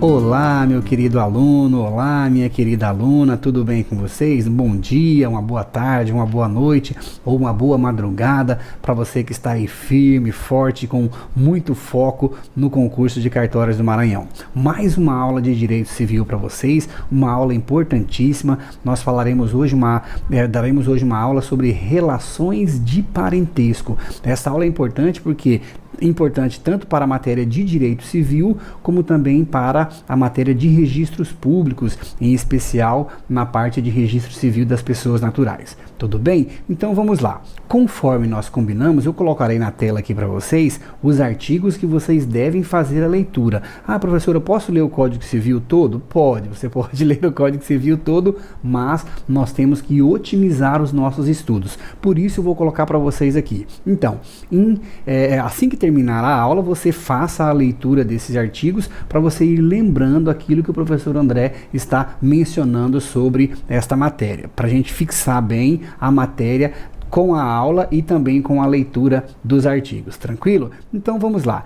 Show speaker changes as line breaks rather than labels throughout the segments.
Olá, meu querido aluno, olá, minha querida aluna, tudo bem com vocês? Bom dia, uma boa tarde, uma boa noite ou uma boa madrugada para você que está aí firme, forte, com muito foco no concurso de cartórios do Maranhão. Mais uma aula de Direito Civil para vocês, uma aula importantíssima. Nós daremos hoje uma aula sobre relações de parentesco. Essa aula é importante porque importante tanto para a matéria de direito civil, como também para a matéria de registros públicos, em especial na parte de registro civil das pessoas naturais. Tudo bem? Então vamos lá. Conforme nós combinamos, eu colocarei na tela aqui para vocês os artigos que vocês devem fazer a leitura. Ah, professor, eu posso ler o Código Civil todo? Pode, você pode ler o Código Civil todo, mas nós temos que otimizar os nossos estudos. Por isso eu vou colocar para vocês aqui. Então, assim que terminar a aula, você faça a leitura desses artigos para você ir lembrando aquilo que o professor André está mencionando sobre esta matéria, para a gente fixar bem a matéria com a aula e também com a leitura dos artigos, tranquilo? Então vamos lá.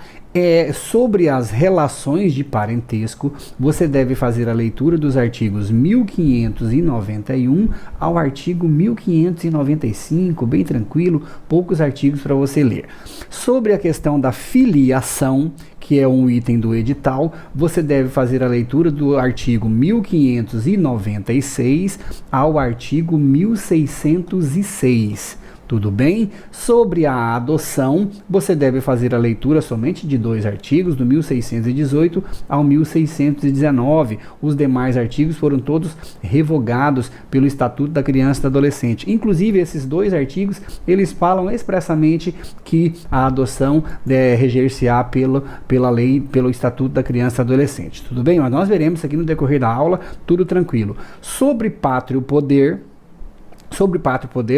Sobre as relações de parentesco, você deve fazer a leitura dos artigos 1591 ao artigo 1595, bem tranquilo, poucos artigos para você ler. Sobre a questão da filiação, que é um item do edital, você deve fazer a leitura do artigo 1596 ao artigo 1606. Tudo bem? Sobre a adoção, você deve fazer a leitura somente de dois artigos, do 1618 ao 1619. Os demais artigos foram todos revogados pelo Estatuto da Criança e do Adolescente. Inclusive, esses dois artigos, eles falam expressamente que a adoção reger-se-á pela lei, pelo Estatuto da Criança e do Adolescente. Tudo bem? Mas nós veremos isso aqui no decorrer da aula, tudo tranquilo. Sobre pátrio poder,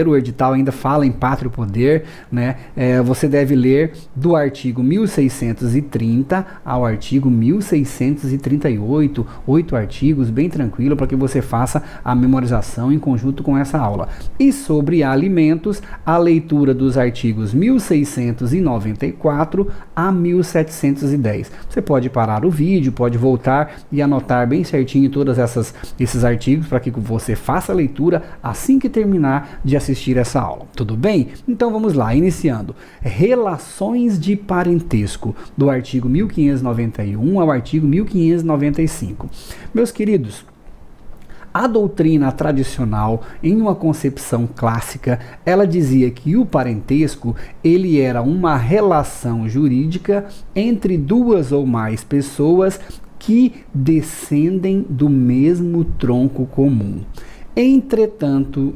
o edital ainda fala em pátrio poder, né? Você deve ler do artigo 1630 ao artigo 1638, 8 artigos, bem tranquilo, para que você faça a memorização em conjunto com essa aula. E sobre alimentos, a leitura dos artigos 1694 a 1710. Você pode parar o vídeo, pode voltar e anotar bem certinho todos esses artigos para que você faça a leitura assim que terminar de assistir essa aula, tudo bem? Então vamos lá, iniciando. Relações de parentesco, do artigo 1591 ao artigo 1595. Meus queridos, a doutrina tradicional, em uma concepção clássica, ela dizia que o parentesco, ele era uma relação jurídica entre duas ou mais pessoas que descendem do mesmo tronco comum. Entretanto,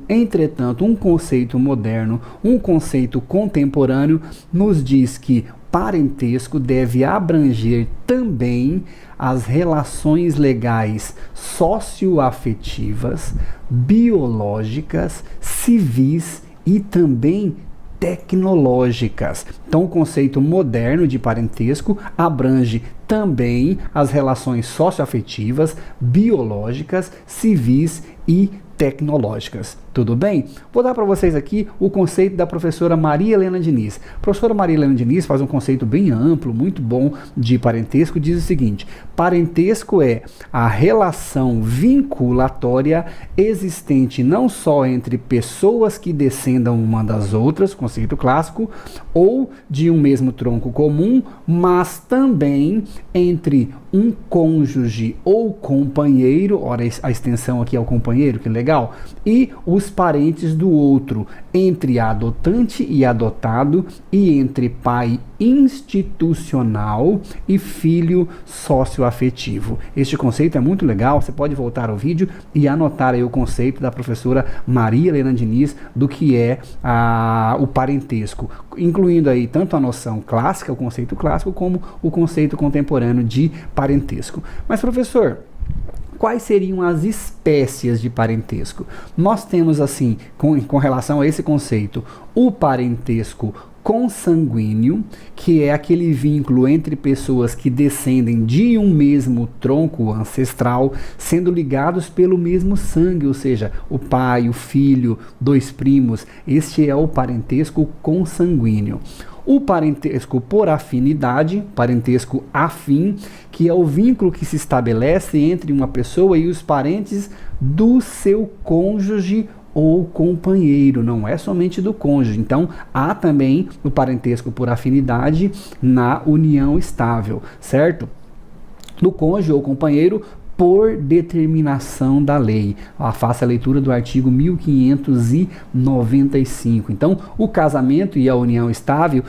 um conceito moderno, um conceito contemporâneo, nos diz que parentesco deve abranger também as relações legais socioafetivas, biológicas, civis e também tecnológicas. Então, o conceito moderno de parentesco abrange também as relações socioafetivas, biológicas, civis e tecnológicas. Tudo bem? Vou dar para vocês aqui o conceito da professora Maria Helena Diniz. A professora Maria Helena Diniz faz um conceito bem amplo, muito bom de parentesco, diz o seguinte: parentesco é a relação vinculatória existente não só entre pessoas que descendam uma das outras, conceito clássico, ou de um mesmo tronco comum, mas também entre um cônjuge ou companheiro, ora a extensão aqui é o companheiro, que legal, e os parentes do outro, entre adotante e adotado, e entre pai institucional e filho socioafetivo. Este conceito é muito legal, você pode voltar ao vídeo e anotar aí o conceito da professora Maria Helena Diniz do que é o parentesco, incluindo aí tanto a noção clássica, o conceito clássico, como o conceito contemporâneo de parentesco. Mas, professor, quais seriam as espécies de parentesco? Nós temos, assim, com relação a esse conceito, o parentesco consanguíneo, que é aquele vínculo entre pessoas que descendem de um mesmo tronco ancestral, sendo ligados pelo mesmo sangue, ou seja, o pai, o filho, dois primos. Este é o parentesco consanguíneo. O parentesco por afinidade, parentesco afim, que é o vínculo que se estabelece entre uma pessoa e os parentes do seu cônjuge ou companheiro, não é somente do cônjuge. Então, há também o parentesco por afinidade na união estável, certo? Do cônjuge ou companheiro por determinação da lei. Faça a leitura do artigo 1595. Então, o casamento e a união estável,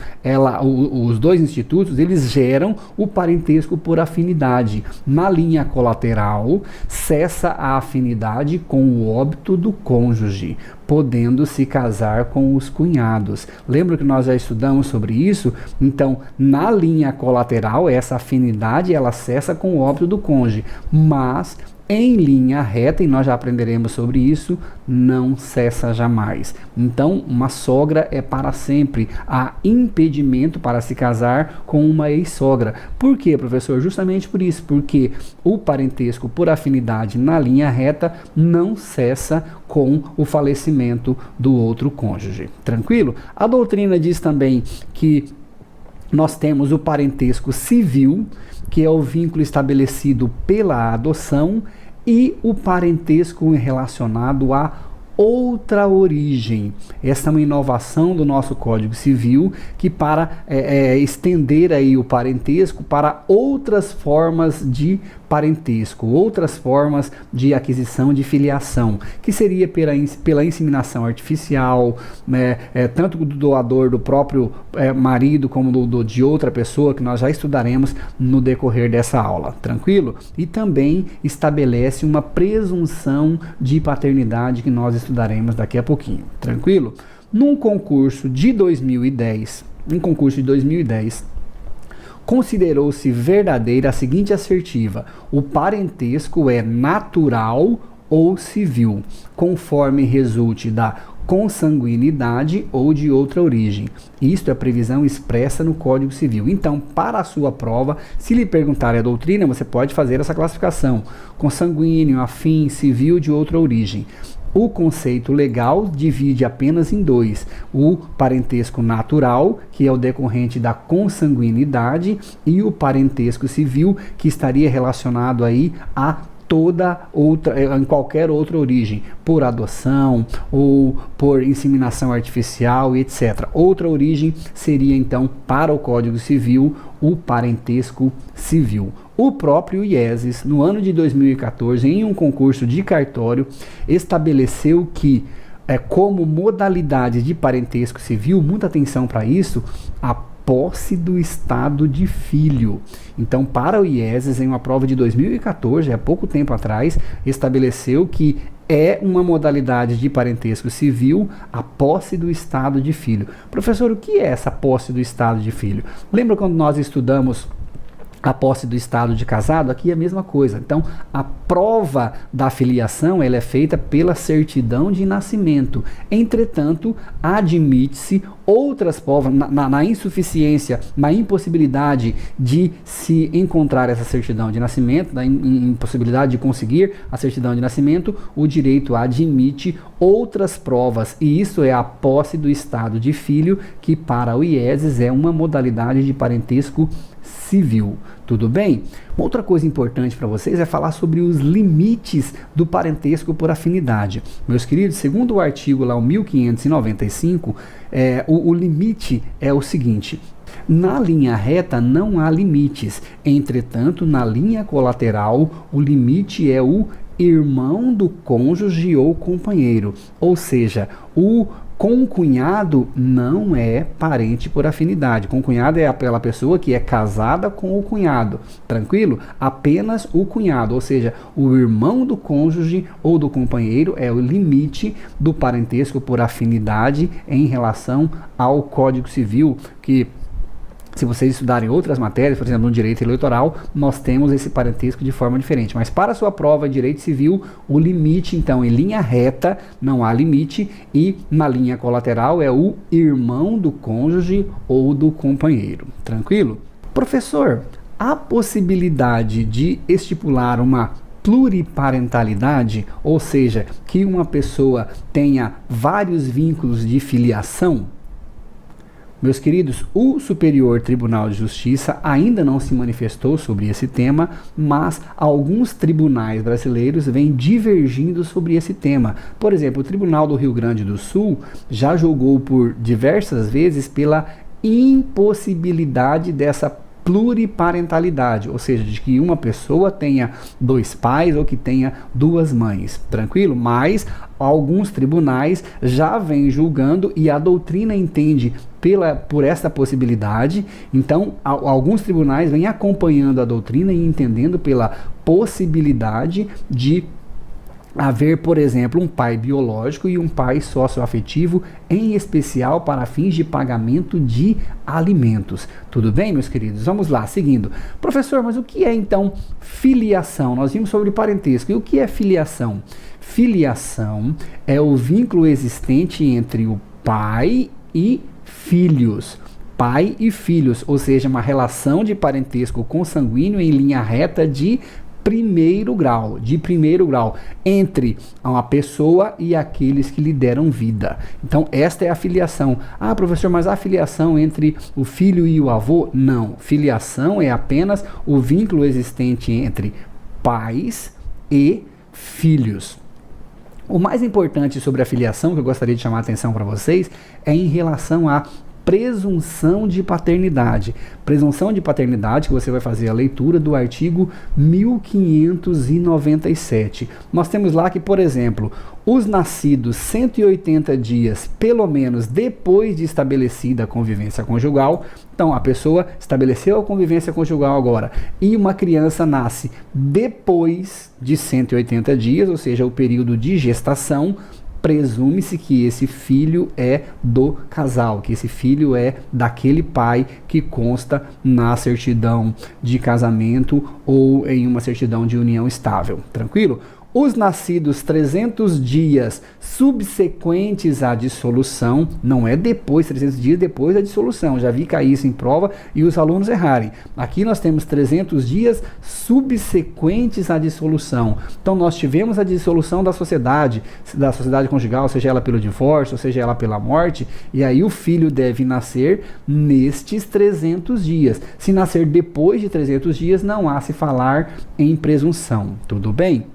os dois institutos, eles geram o parentesco por afinidade. Na linha colateral, cessa a afinidade com o óbito do cônjuge, podendo se casar com os cunhados. Lembra que nós já estudamos sobre isso? Então, na linha colateral, essa afinidade, ela cessa com o óbito do cônjuge, mas em linha reta, e nós já aprenderemos sobre isso, não cessa jamais. Então, uma sogra é para sempre. Há impedimento para se casar com uma ex-sogra. Por quê, professor? Justamente por isso, porque o parentesco por afinidade na linha reta não cessa com o falecimento do outro cônjuge. Tranquilo? A doutrina diz também que nós temos o parentesco civil, que é o vínculo estabelecido pela adoção, e o parentesco relacionado a outra origem. Essa é uma inovação do nosso Código Civil, que para estender aí o parentesco para outras formas de parentesco, outras formas de aquisição de filiação, que seria pela inseminação artificial, tanto do doador do próprio marido como de outra pessoa, que nós já estudaremos no decorrer dessa aula, tranquilo? E também estabelece uma presunção de paternidade que nós estudaremos daqui a pouquinho, tranquilo? Num concurso de 2010, considerou-se verdadeira a seguinte assertiva: o parentesco é natural ou civil, conforme resulte da consanguinidade ou de outra origem. Isto é a previsão expressa no Código Civil. Então, para a sua prova, se lhe perguntar a doutrina, você pode fazer essa classificação: consanguíneo, afim, civil, de outra origem. O conceito legal divide apenas em dois: o parentesco natural, que é o decorrente da consanguinidade, e o parentesco civil, que estaria relacionado aí a toda outra, em qualquer outra origem, por adoção ou por inseminação artificial, etc. Outra origem seria então, para o Código Civil, o parentesco civil. O próprio IESES, no ano de 2014, em um concurso de cartório, estabeleceu que, como modalidade de parentesco civil, muita atenção para isso, a posse do estado de filho. Então, para o IESES, em uma prova de 2014, há pouco tempo atrás, estabeleceu que é uma modalidade de parentesco civil a posse do estado de filho. Professor, o que é essa posse do estado de filho? Lembra quando nós estudamos a posse do estado de casado? Aqui é a mesma coisa. Então, a prova da filiação, ela é feita pela certidão de nascimento. Entretanto, admite-se outras provas, na insuficiência, na impossibilidade de se encontrar essa certidão de nascimento, na impossibilidade de conseguir a certidão de nascimento, o direito admite outras provas, e isso é a posse do estado de filho, que para o IESES é uma modalidade de parentesco civil. Tudo bem? Uma outra coisa importante para vocês é falar sobre os limites do parentesco por afinidade. Meus queridos, segundo o artigo lá, o 1595, o limite é o seguinte: na linha reta não há limites, entretanto, na linha colateral, o limite é o irmão do cônjuge ou companheiro, ou seja, o concunhado não é parente por afinidade. Concunhado é aquela pessoa que é casada com o cunhado, tranquilo? Apenas o cunhado, ou seja, o irmão do cônjuge ou do companheiro é o limite do parentesco por afinidade em relação ao Código Civil, que, se vocês estudarem outras matérias, por exemplo, no direito eleitoral, nós temos esse parentesco de forma diferente. Mas para a sua prova de direito civil, o limite, então, em linha reta, não há limite, e na linha colateral é o irmão do cônjuge ou do companheiro. Tranquilo? Professor, há possibilidade de estipular uma pluriparentalidade, ou seja, que uma pessoa tenha vários vínculos de filiação? Meus queridos, o Superior Tribunal de Justiça ainda não se manifestou sobre esse tema, mas alguns tribunais brasileiros vêm divergindo sobre esse tema. Por exemplo, o Tribunal do Rio Grande do Sul já julgou por diversas vezes pela impossibilidade dessa pluriparentalidade, ou seja, de que uma pessoa tenha 2 pais ou que tenha 2 mães, tranquilo? Mas alguns tribunais já vêm julgando e a doutrina entende por essa possibilidade. Então, alguns tribunais vêm acompanhando a doutrina e entendendo pela possibilidade de haver, por exemplo, um pai biológico e um pai socioafetivo, em especial para fins de pagamento de alimentos. Tudo bem, meus queridos? Vamos lá, seguindo. Professor, mas o que é então filiação? Nós vimos sobre parentesco. E o que é filiação? Filiação é o vínculo existente entre o pai e filhos. Pai e filhos, ou seja, uma relação de parentesco consanguíneo em linha reta de primeiro grau, entre uma pessoa e aqueles que lhe deram vida. Então, esta é a filiação. Ah, professor, mas a filiação entre o filho e o avô? Não. Filiação é apenas o vínculo existente entre pais e filhos. O mais importante sobre a filiação, que eu gostaria de chamar a atenção para vocês, é em relação à presunção de paternidade. Presunção de paternidade, que você vai fazer a leitura do artigo 1597. Nós temos lá que, por exemplo, os nascidos 180 dias, pelo menos depois de estabelecida a convivência conjugal, então a pessoa estabeleceu a convivência conjugal agora, e uma criança nasce depois de 180 dias, ou seja, o período de gestação, presume-se que esse filho é do casal, que esse filho é daquele pai que consta na certidão de casamento ou em uma certidão de união estável. Tranquilo? Os nascidos 300 dias subsequentes à dissolução, não é depois, 300 dias depois da dissolução, já vi cair isso em prova e os alunos errarem. Aqui nós temos 300 dias subsequentes à dissolução. Então nós tivemos a dissolução da sociedade conjugal, seja ela pelo divórcio, seja ela pela morte, e aí o filho deve nascer nestes 300 dias. Se nascer depois de 300 dias, não há se falar em presunção. Tudo bem?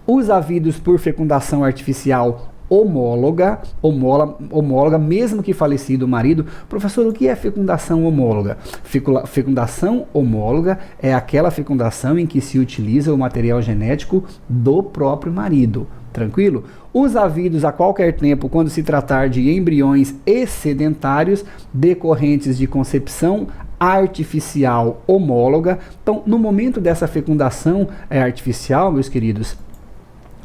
Os havidos por fecundação artificial homóloga, mesmo que falecido o marido. Professor, o que é fecundação homóloga? Fecundação homóloga é aquela fecundação em que se utiliza o material genético do próprio marido. Tranquilo? Os havidos a qualquer tempo, quando se tratar de embriões excedentários decorrentes de concepção artificial homóloga. Então, no momento dessa fecundação artificial, meus queridos,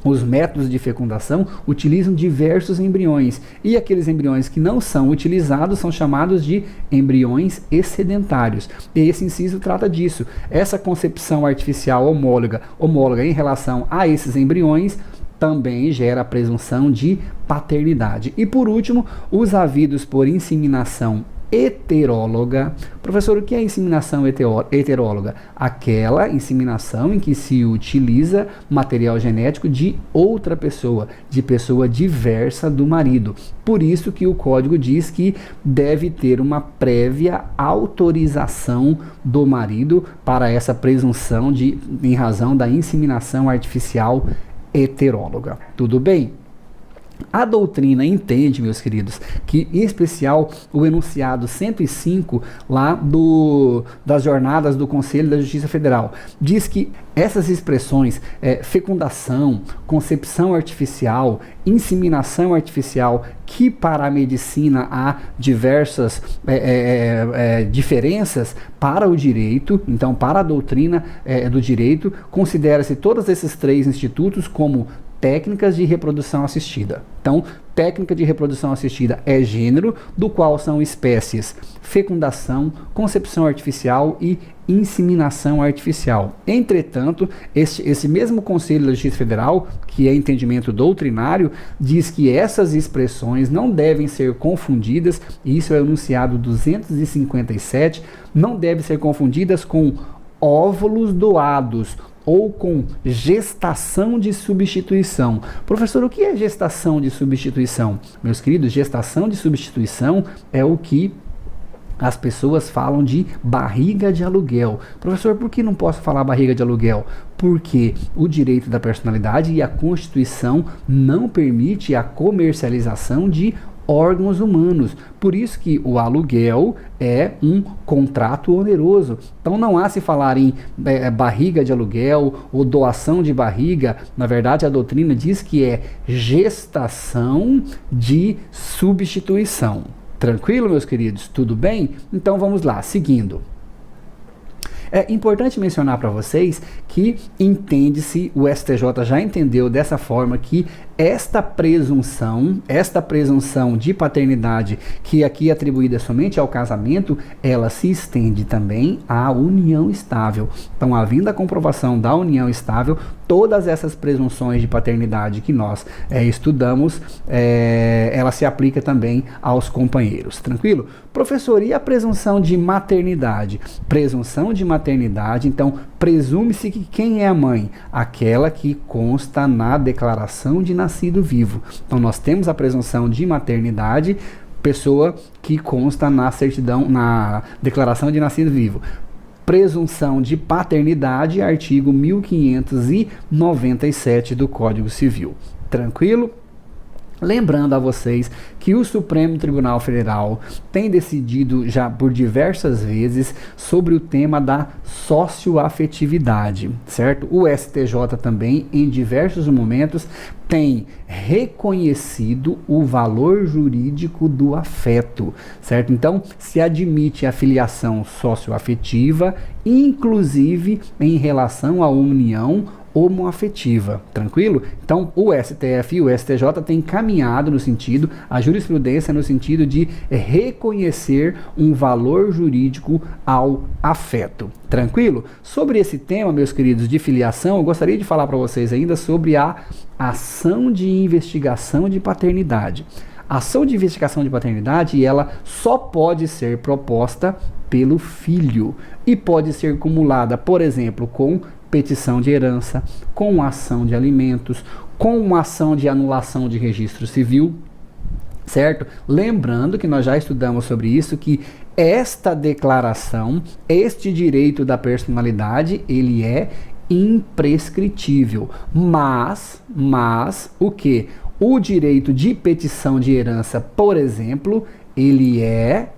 os métodos de fecundação utilizam diversos embriões, e aqueles embriões que não são utilizados são chamados de embriões excedentários. E esse inciso trata disso. Essa concepção artificial homóloga em relação a esses embriões também gera a presunção de paternidade. E por último, os havidos por inseminação heteróloga. Professor, o que é inseminação heteróloga? Aquela inseminação em que se utiliza material genético de outra pessoa, de pessoa diversa do marido. Por isso que o código diz que deve ter uma prévia autorização do marido para essa presunção em razão da inseminação artificial heteróloga. Tudo bem? A doutrina entende, meus queridos, que em especial o enunciado 105 lá das jornadas do Conselho da Justiça Federal diz que essas expressões fecundação, concepção artificial, inseminação artificial, que para a medicina há diversas diferenças, para o direito, então para a doutrina do direito, considera-se todos esses 3 institutos como técnicas de reprodução assistida. Então, técnica de reprodução assistida é gênero, do qual são espécies fecundação, concepção artificial e inseminação artificial. Entretanto, esse mesmo Conselho da Justiça Federal, que é entendimento doutrinário, diz que essas expressões não devem ser confundidas, e isso é o enunciado 257, não devem ser confundidas com óvulos doados ou com gestação de substituição. Professor, o que é gestação de substituição? Meus queridos, gestação de substituição é o que as pessoas falam de barriga de aluguel. Professor, por que não posso falar barriga de aluguel? Porque o direito da personalidade e a Constituição não permite a comercialização de órgãos humanos. Por isso que o aluguel é um contrato oneroso. Então não há se falar em barriga de aluguel ou doação de barriga. Na verdade, a doutrina diz que é gestação de substituição. Tranquilo, meus queridos? Tudo bem? Então vamos lá, seguindo. É importante mencionar para vocês que entende-se, o STJ já entendeu dessa forma que esta presunção de paternidade, que aqui é atribuída somente ao casamento, ela se estende também à união estável. Então, havendo a comprovação da união estável, todas essas presunções de paternidade que nós estudamos, ela se aplica também aos companheiros. Tranquilo? Professor, e a presunção de maternidade? Presunção de maternidade, então, presume-se que quem é a mãe? Aquela que consta na declaração de nascido vivo. Então, nós temos a presunção de maternidade, pessoa que consta na certidão, na declaração de nascido vivo. Presunção de paternidade, artigo 1597 do Código Civil. Tranquilo? Lembrando a vocês que o Supremo Tribunal Federal tem decidido já por diversas vezes sobre o tema da socioafetividade, certo? O STJ também, em diversos momentos, tem reconhecido o valor jurídico do afeto, certo? Então, se admite a filiação socioafetiva, inclusive em relação à união homoafetiva, tranquilo? Então, o STF e o STJ têm caminhado no sentido, a jurisprudência no sentido de reconhecer um valor jurídico ao afeto, tranquilo? Sobre esse tema, meus queridos, de filiação, eu gostaria de falar para vocês ainda sobre a ação de investigação de paternidade. A ação de investigação de paternidade, ela só pode ser proposta pelo filho e pode ser cumulada, por exemplo, com petição de herança, com ação de alimentos, com uma ação de anulação de registro civil, certo? Lembrando que nós já estudamos sobre isso, que esta declaração, este direito da personalidade, ele é imprescritível. Mas o que? O direito de petição de herança, por exemplo, ele é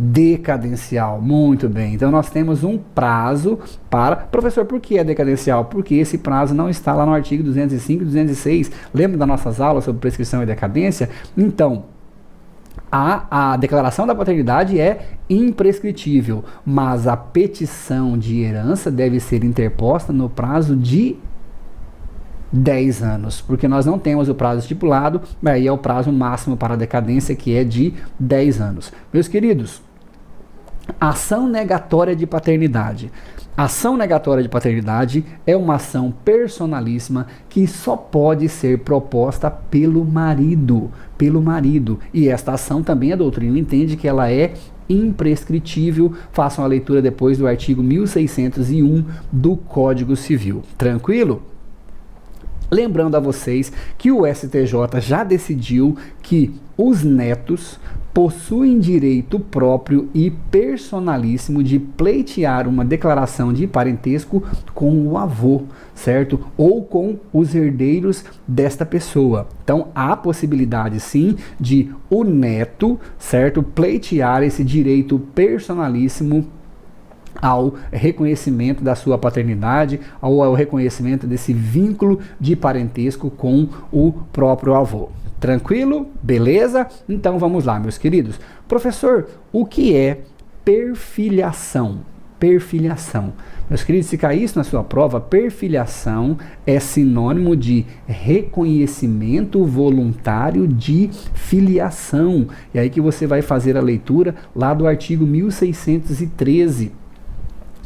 decadencial. Muito bem. Então nós temos um prazo para... Professor, por que é decadencial? Porque esse prazo não está lá no artigo 205 e 206. Lembra das nossas aulas sobre prescrição e decadência? Então, a declaração da paternidade é imprescritível, mas a petição de herança deve ser interposta no prazo de 10 anos, porque nós não temos o prazo estipulado, aí é o prazo máximo para a decadência, que é de 10 anos. Meus queridos, ação negatória de paternidade. Ação negatória de paternidade é uma ação personalíssima que só pode ser proposta pelo marido. E esta ação também a doutrina entende que ela é imprescritível. Façam a leitura depois do artigo 1601 do Código Civil. Tranquilo? Lembrando a vocês que o STJ já decidiu que os netos possuem direito próprio e personalíssimo de pleitear uma declaração de parentesco com o avô, certo? Ou com os herdeiros desta pessoa. Então, há possibilidade, sim, de o neto, certo, pleitear esse direito personalíssimo ao reconhecimento da sua paternidade, ao reconhecimento desse vínculo de parentesco com o próprio avô. Tranquilo? Beleza? Então vamos lá, meus queridos. Professor, o que é perfiliação? Perfiliação. Meus queridos, se cair isso na sua prova, perfiliação é sinônimo de reconhecimento voluntário de filiação. E aí que você vai fazer a leitura lá do artigo 1613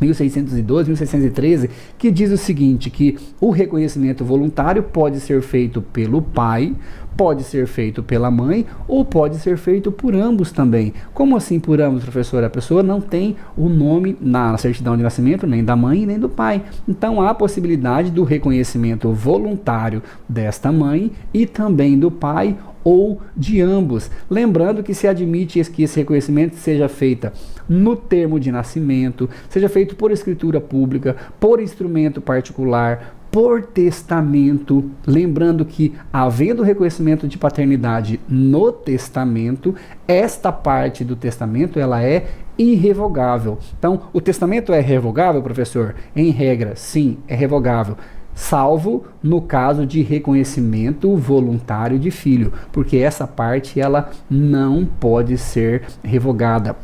1612, 1613, que diz o seguinte, que o reconhecimento voluntário pode ser feito pelo pai, pode ser feito pela mãe ou pode ser feito por ambos também. Como assim por ambos, professor? A pessoa não tem o nome na certidão de nascimento nem da mãe nem do pai. Então há a possibilidade do reconhecimento voluntário desta mãe e também do pai ou de ambos. Lembrando que se admite que esse reconhecimento seja feito no termo de nascimento, seja feito por escritura pública, por instrumento particular, por testamento, lembrando que, havendo reconhecimento de paternidade no testamento, esta parte do testamento ela é irrevogável. Então, o testamento é revogável, professor? Em regra, sim, é revogável, salvo no caso de reconhecimento voluntário de filho, porque essa parte ela não pode ser revogada.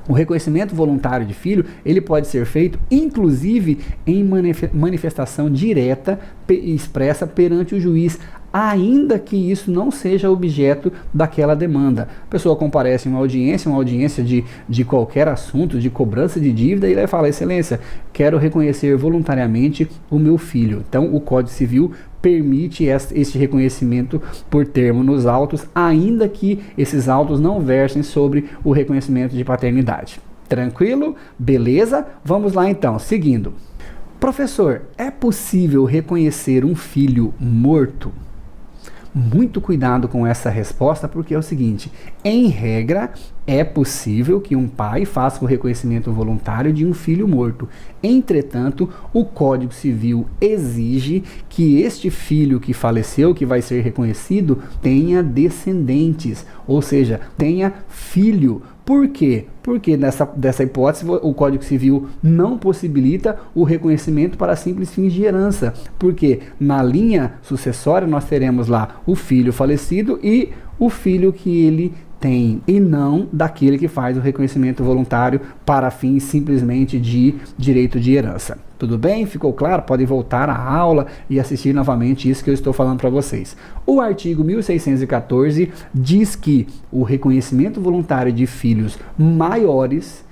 O reconhecimento voluntário de filho, ele pode ser feito, inclusive, em manifestação direta e expressa perante o juiz, ainda que isso não seja objeto daquela demanda. A pessoa comparece em uma audiência de qualquer assunto, de cobrança de dívida, e ele vai falar: excelência, quero reconhecer voluntariamente o meu filho. Então, o Código Civil permite este reconhecimento por termo nos autos, ainda que esses autos não versem sobre o reconhecimento de paternidade. Tranquilo? Beleza? Vamos lá então, seguindo. Professor, é possível reconhecer um filho morto? Muito cuidado com essa resposta, porque é o seguinte: em regra, é possível que um pai faça o reconhecimento voluntário de um filho morto. Entretanto, o Código Civil exige que este filho que faleceu, que vai ser reconhecido, tenha descendentes, ou seja, tenha filho. Por quê? Porque dessa hipótese o Código Civil não possibilita o reconhecimento para simples fins de herança. Porque na linha sucessória nós teremos lá o filho falecido e o filho que ele tem, e não daquele que faz o reconhecimento voluntário para fins simplesmente de direito de herança. Tudo bem? Ficou claro? Podem voltar à aula e assistir novamente isso que eu estou falando para vocês. O artigo 1614 diz que o reconhecimento voluntário de filhos maiores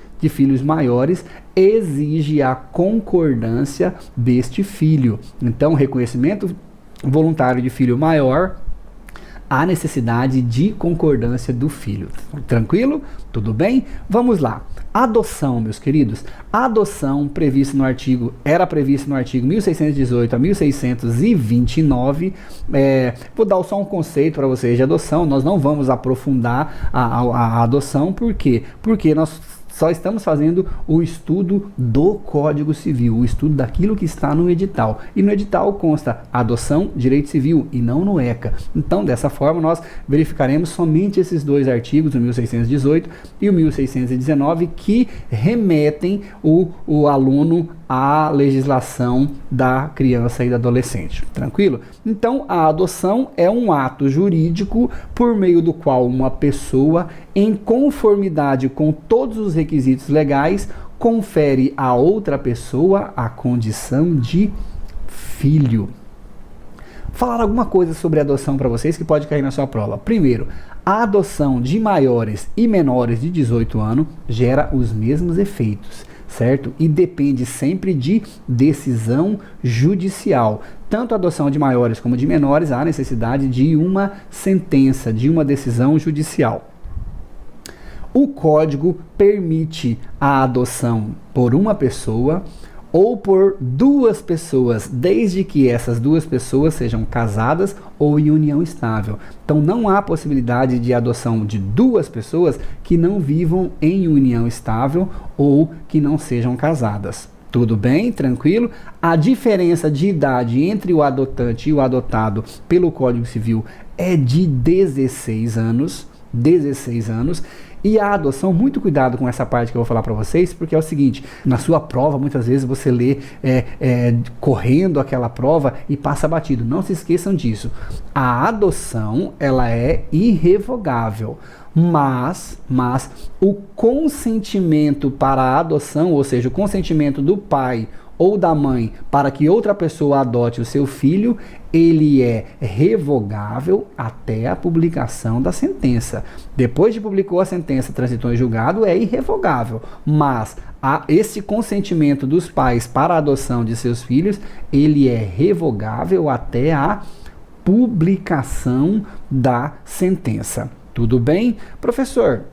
exige a concordância deste filho. Então, reconhecimento voluntário de filho maior, há necessidade de concordância do filho. Tranquilo? Tudo bem? Vamos lá. Adoção, meus queridos. A adoção era prevista no artigo 1618 a 1629. Vou dar só um conceito para vocês de adoção. Nós não vamos aprofundar a adoção. Por quê? Porque nós só estamos fazendo o estudo do Código Civil, o estudo daquilo que está no edital. E no edital consta adoção, direito civil, e não no ECA. Então, dessa forma, nós verificaremos somente esses dois artigos, o 1618 e o 1619, que remetem o aluno à legislação da criança e do adolescente. Tranquilo? Então, a adoção é um ato jurídico por meio do qual uma pessoa, em conformidade com todos os requisitos legais, confere a outra pessoa a condição de filho. Falar alguma coisa sobre adoção para vocês que pode cair na sua prova. Primeiro, a adoção de maiores e menores de 18 anos gera os mesmos efeitos, certo? E depende sempre de decisão judicial. Tanto a adoção de maiores como de menores, há necessidade de uma sentença, de uma decisão judicial. O Código permite a adoção por uma pessoa ou por duas pessoas, desde que essas duas pessoas sejam casadas ou em união estável. Então não há possibilidade de adoção de duas pessoas que não vivam em união estável ou que não sejam casadas. Tudo bem? Tranquilo? A diferença de idade entre o adotante e o adotado pelo Código Civil é de 16 anos. 16 anos. E a adoção, muito cuidado com essa parte que eu vou falar para vocês, porque é o seguinte: na sua prova, muitas vezes você lê correndo aquela prova e passa batido. Não se esqueçam disso. A adoção, ela é irrevogável. Mas o consentimento para a adoção, ou seja, o consentimento do pai ou da mãe para que outra pessoa adote o seu filho, ele é revogável até a publicação da sentença. Depois de publicou a sentença, transitou em julgado, é irrevogável, mas esse consentimento dos pais para a adoção de seus filhos, ele é revogável até a publicação da sentença. Tudo bem? Professor,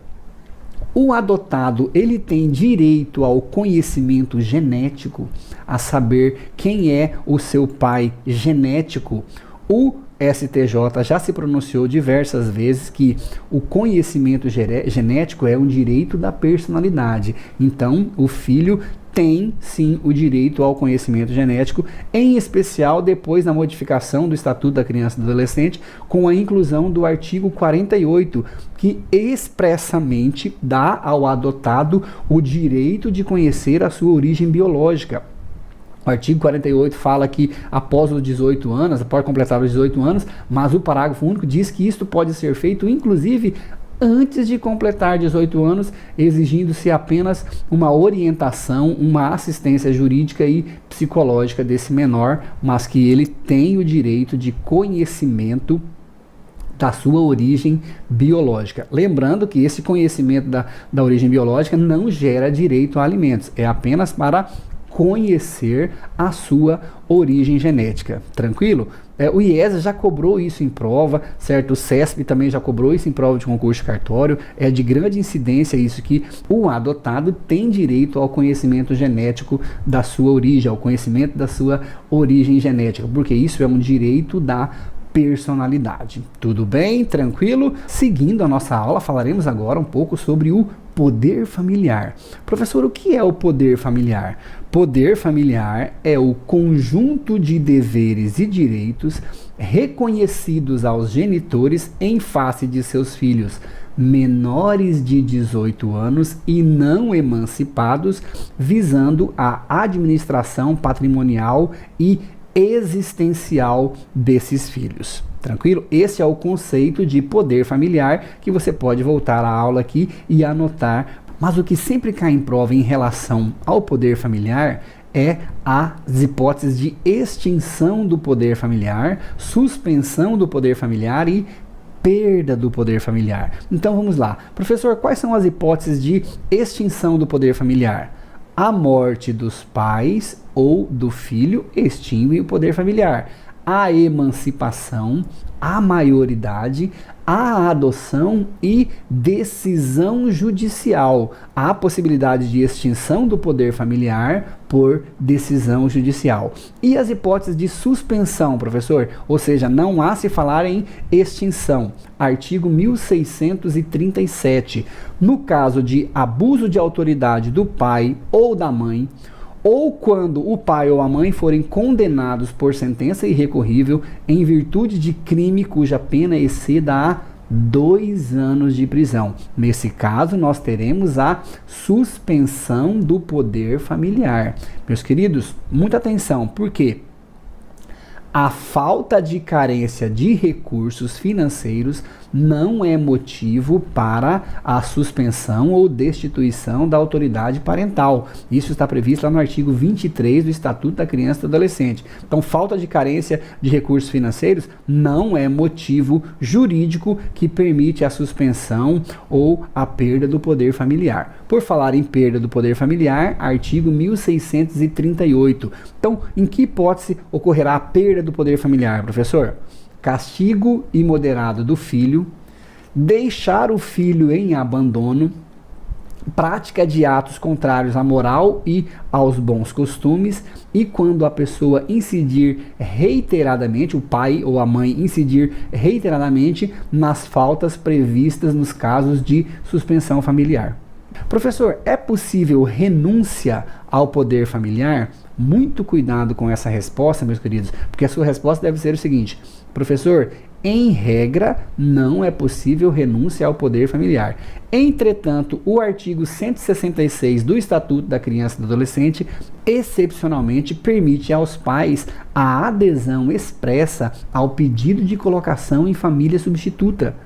o adotado, ele tem direito ao conhecimento genético, a saber quem é o seu pai genético. O STJ já se pronunciou diversas vezes que o conhecimento genético é um direito da personalidade. Então, o filho tem sim o direito ao conhecimento genético, em especial depois da modificação do Estatuto da Criança e do Adolescente, com a inclusão do artigo 48, que expressamente dá ao adotado o direito de conhecer a sua origem biológica. O artigo 48 fala que após os 18 anos, após completar os 18 anos, mas o parágrafo único diz que isto pode ser feito, inclusive, antes de completar 18 anos, exigindo-se apenas uma orientação, uma assistência jurídica e psicológica desse menor, mas que ele tem o direito de conhecimento da sua origem biológica. Lembrando que esse conhecimento da origem biológica não gera direito a alimentos, é apenas para conhecer a sua origem genética. Tranquilo? O IESA já cobrou isso em prova, certo? O CESP também já cobrou isso em prova de concurso de cartório. É de grande incidência isso, que o adotado tem direito ao conhecimento genético da sua origem, ao conhecimento da sua origem genética, porque isso é um direito da personalidade. Tudo bem? Tranquilo? Seguindo a nossa aula, falaremos agora um pouco sobre o poder familiar. Professor, o que é o poder familiar? Poder familiar é o conjunto de deveres e direitos reconhecidos aos genitores em face de seus filhos menores de 18 anos e não emancipados, visando a administração patrimonial e existencial desses filhos. Tranquilo? Esse é o conceito de poder familiar, que você pode voltar à aula aqui e anotar. Mas o que sempre cai em prova em relação ao poder familiar é as hipóteses de extinção do poder familiar, suspensão do poder familiar e perda do poder familiar. Então vamos lá. Professor, quais são as hipóteses de extinção do poder familiar? A morte dos pais ou do filho extingue o poder familiar. A emancipação, a maioridade, a adoção e decisão judicial. Há possibilidade de extinção do poder familiar por decisão judicial. E as hipóteses de suspensão, professor? Ou seja, não há se falar em extinção. Artigo 1637. No caso de abuso de autoridade do pai ou da mãe, ou quando o pai ou a mãe forem condenados por sentença irrecorrível em virtude de crime cuja pena exceda a 2 anos de prisão. Nesse caso, nós teremos a suspensão do poder familiar. Meus queridos, muita atenção, porque a falta de carência de recursos financeiros não é motivo para a suspensão ou destituição da autoridade parental. Isso está previsto lá no artigo 23 do Estatuto da Criança e do Adolescente. Então, falta de carência de recursos financeiros não é motivo jurídico que permite a suspensão ou a perda do poder familiar. Por falar em perda do poder familiar, artigo 1638. Então, em que hipótese ocorrerá a perda do poder familiar, professor? Castigo imoderado do filho, deixar o filho em abandono, prática de atos contrários à moral e aos bons costumes, e quando a pessoa incidir reiteradamente, o pai ou a mãe incidir reiteradamente nas faltas previstas nos casos de suspensão familiar. Professor, é possível renúncia ao poder familiar? Muito cuidado com essa resposta, meus queridos, porque a sua resposta deve ser o seguinte: professor, em regra, não é possível renúncia ao poder familiar. Entretanto, o artigo 166 do Estatuto da Criança e do Adolescente, excepcionalmente, permite aos pais a adesão expressa ao pedido de colocação em família substituta.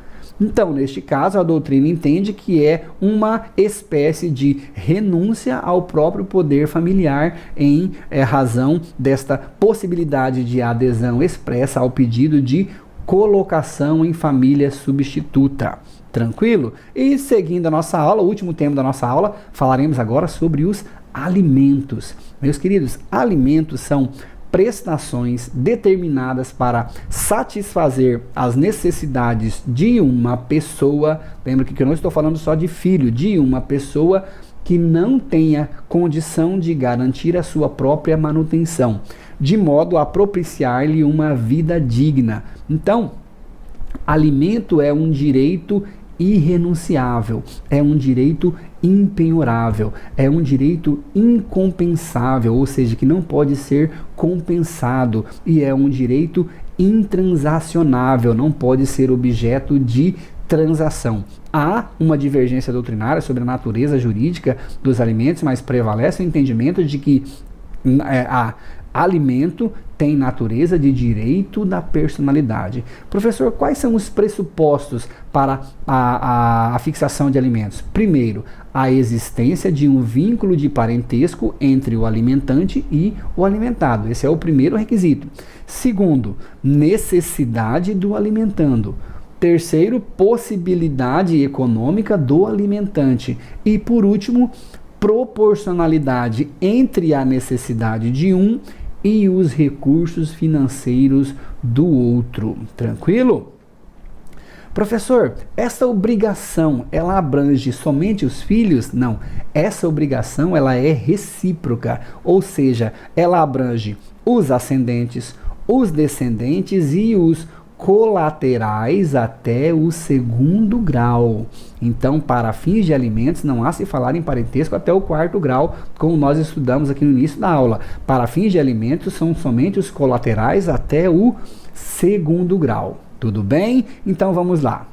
Então, neste caso, a doutrina entende que é uma espécie de renúncia ao próprio poder familiar em razão desta possibilidade de adesão expressa ao pedido de colocação em família substituta. Tranquilo? E seguindo a nossa aula, o último tema da nossa aula, falaremos agora sobre os alimentos. Meus queridos, alimentos são prestações determinadas para satisfazer as necessidades de uma pessoa. Lembra que eu não estou falando só de filho, de uma pessoa que não tenha condição de garantir a sua própria manutenção, de modo a propiciar-lhe uma vida digna. Então, alimento é um direito irrenunciável, é um direito impenhorável, é um direito incompensável, ou seja, que não pode ser compensado, e é um direito intransacionável, não pode ser objeto de transação. Há uma divergência doutrinária sobre a natureza jurídica dos alimentos, mas prevalece o entendimento de que alimento tem natureza de direito da personalidade. Professor, quais são os pressupostos para a fixação de alimentos? Primeiro, a existência de um vínculo de parentesco entre o alimentante e o alimentado. Esse é o primeiro requisito. Segundo, necessidade do alimentando. Terceiro, possibilidade econômica do alimentante. E por último, proporcionalidade entre a necessidade de um e os recursos financeiros do outro. Tranquilo? Professor, essa obrigação, ela abrange somente os filhos? Não, essa obrigação ela é recíproca, ou seja, ela abrange os ascendentes, os descendentes e os colaterais até o segundo grau. Então, para fins de alimentos, não há se falar em parentesco até o quarto grau, como nós estudamos aqui no início da aula. Para fins de alimentos, são somente os colaterais até o segundo grau. Tudo bem? Então, vamos lá.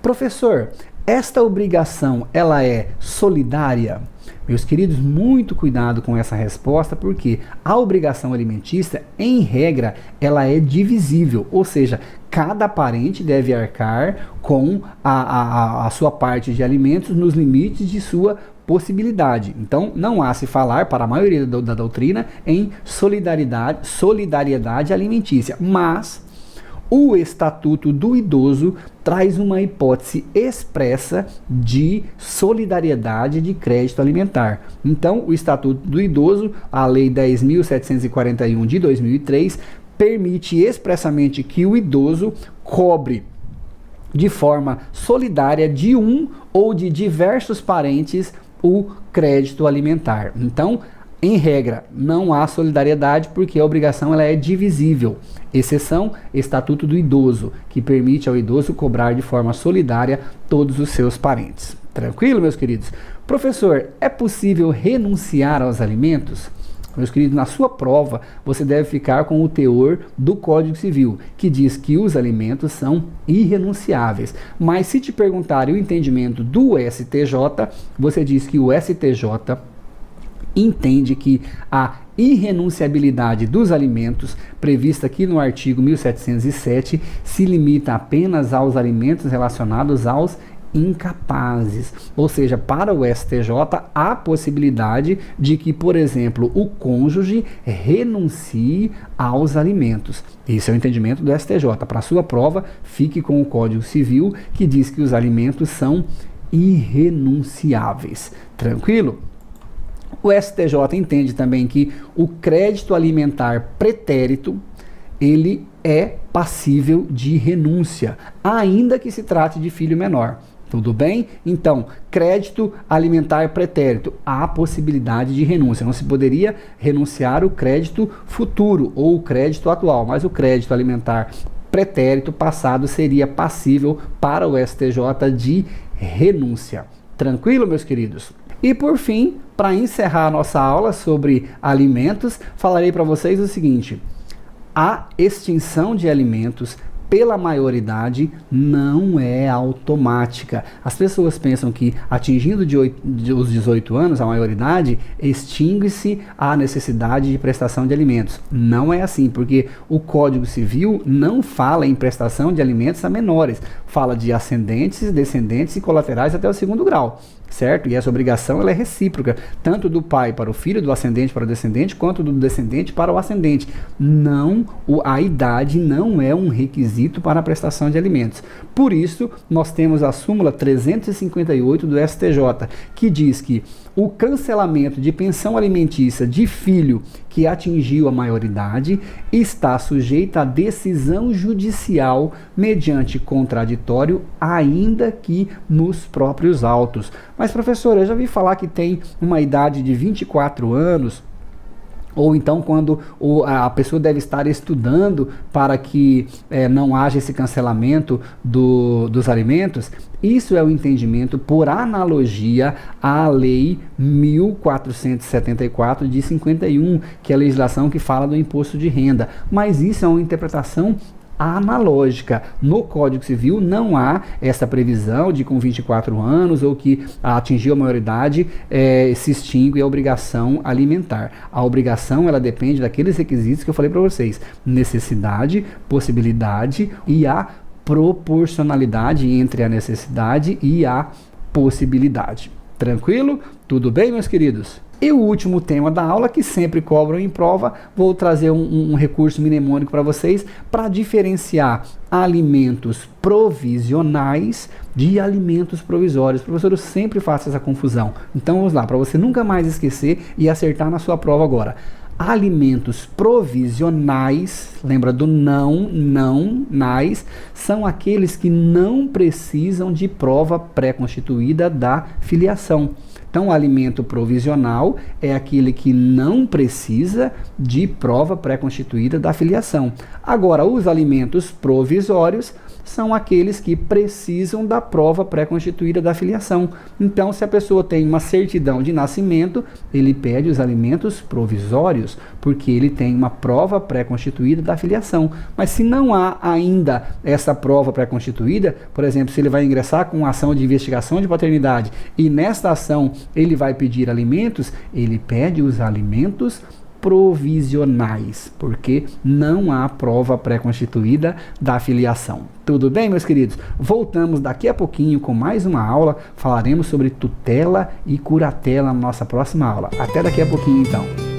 Professor, esta obrigação, ela é solidária? Meus queridos, muito cuidado com essa resposta, porque a obrigação alimentícia, em regra, ela é divisível, ou seja, cada parente deve arcar com a sua parte de alimentos nos limites de sua possibilidade. Então, não há se falar, para a maioria da doutrina, em solidariedade alimentícia, mas o Estatuto do Idoso traz uma hipótese expressa de solidariedade de crédito alimentar. Então, o Estatuto do Idoso, a Lei 10.741 de 2003, permite expressamente que o idoso cobre de forma solidária de um ou de diversos parentes o crédito alimentar. Então, em regra, não há solidariedade porque a obrigação ela é divisível. Exceção, Estatuto do Idoso, que permite ao idoso cobrar de forma solidária todos os seus parentes. Tranquilo, meus queridos? Professor, é possível renunciar aos alimentos? Meus queridos, na sua prova, você deve ficar com o teor do Código Civil, que diz que os alimentos são irrenunciáveis. Mas se te perguntarem o entendimento do STJ, você diz que o STJ entende que a irrenunciabilidade dos alimentos, prevista aqui no artigo 1707, se limita apenas aos alimentos relacionados aos incapazes. Ou seja, para o STJ, há possibilidade de que, por exemplo, o cônjuge renuncie aos alimentos. Esse é o entendimento do STJ. Para a sua prova, fique com o Código Civil, que diz que os alimentos são irrenunciáveis. Tranquilo? O STJ entende também que o crédito alimentar pretérito, ele é passível de renúncia, ainda que se trate de filho menor. Tudo bem? Então, crédito alimentar pretérito, há possibilidade de renúncia. Não se poderia renunciar o crédito futuro ou o crédito atual, mas o crédito alimentar pretérito passado seria passível para o STJ de renúncia. Tranquilo, meus queridos? E por fim, para encerrar a nossa aula sobre alimentos, falarei para vocês o seguinte: a extinção de alimentos pela maioridade não é automática. As pessoas pensam que atingindo os 18 anos, a maioridade, extingue-se a necessidade de prestação de alimentos. Não é assim, porque o Código Civil não fala em prestação de alimentos a menores. Fala de ascendentes, descendentes e colaterais até o 2º grau. Certo? E essa obrigação ela é recíproca, tanto do pai para o filho, do ascendente para o descendente, quanto do descendente para o ascendente. A idade não é um requisito para a prestação de alimentos. Por isso, nós temos a súmula 358 do STJ, que diz que o cancelamento de pensão alimentícia de filho que atingiu a maioridade está sujeito à decisão judicial mediante contraditório, ainda que nos próprios autos. Mas, professor, eu já vi falar que tem uma idade de 24 anos, ou então quando a pessoa deve estar estudando para que não haja esse cancelamento dos alimentos. Isso é o entendimento por analogia à Lei 1474 de 51, que é a legislação que fala do imposto de renda. Mas isso é uma interpretação analógica. No Código Civil não há essa previsão de com 24 anos ou que atingiu a maioridade se extingue a obrigação alimentar. A obrigação ela depende daqueles requisitos que eu falei para vocês: necessidade, possibilidade e a proporcionalidade entre a necessidade e a possibilidade. Tranquilo? Tudo bem, meus queridos? E o último tema da aula, que sempre cobram em prova, vou trazer um recurso mnemônico para vocês para diferenciar alimentos provisionais de alimentos provisórios. Professor, eu sempre faço essa confusão. Então vamos lá, para você nunca mais esquecer e acertar na sua prova agora. Alimentos provisionais, lembra do nais, são aqueles que não precisam de prova pré-constituída da filiação. Então, o alimento provisional é aquele que não precisa de prova pré-constituída da filiação. Agora, os alimentos provisórios são aqueles que precisam da prova pré-constituída da filiação. Então, se a pessoa tem uma certidão de nascimento, ele pede os alimentos provisórios, porque ele tem uma prova pré-constituída da filiação. Mas se não há ainda essa prova pré-constituída, por exemplo, se ele vai ingressar com ação de investigação de paternidade e nesta ação ele vai pedir alimentos, ele pede os alimentos provisionais, porque não há prova pré-constituída da filiação. Tudo bem, meus queridos? Voltamos daqui a pouquinho com mais uma aula. Falaremos sobre tutela e curatela na nossa próxima aula. Até daqui a pouquinho, então.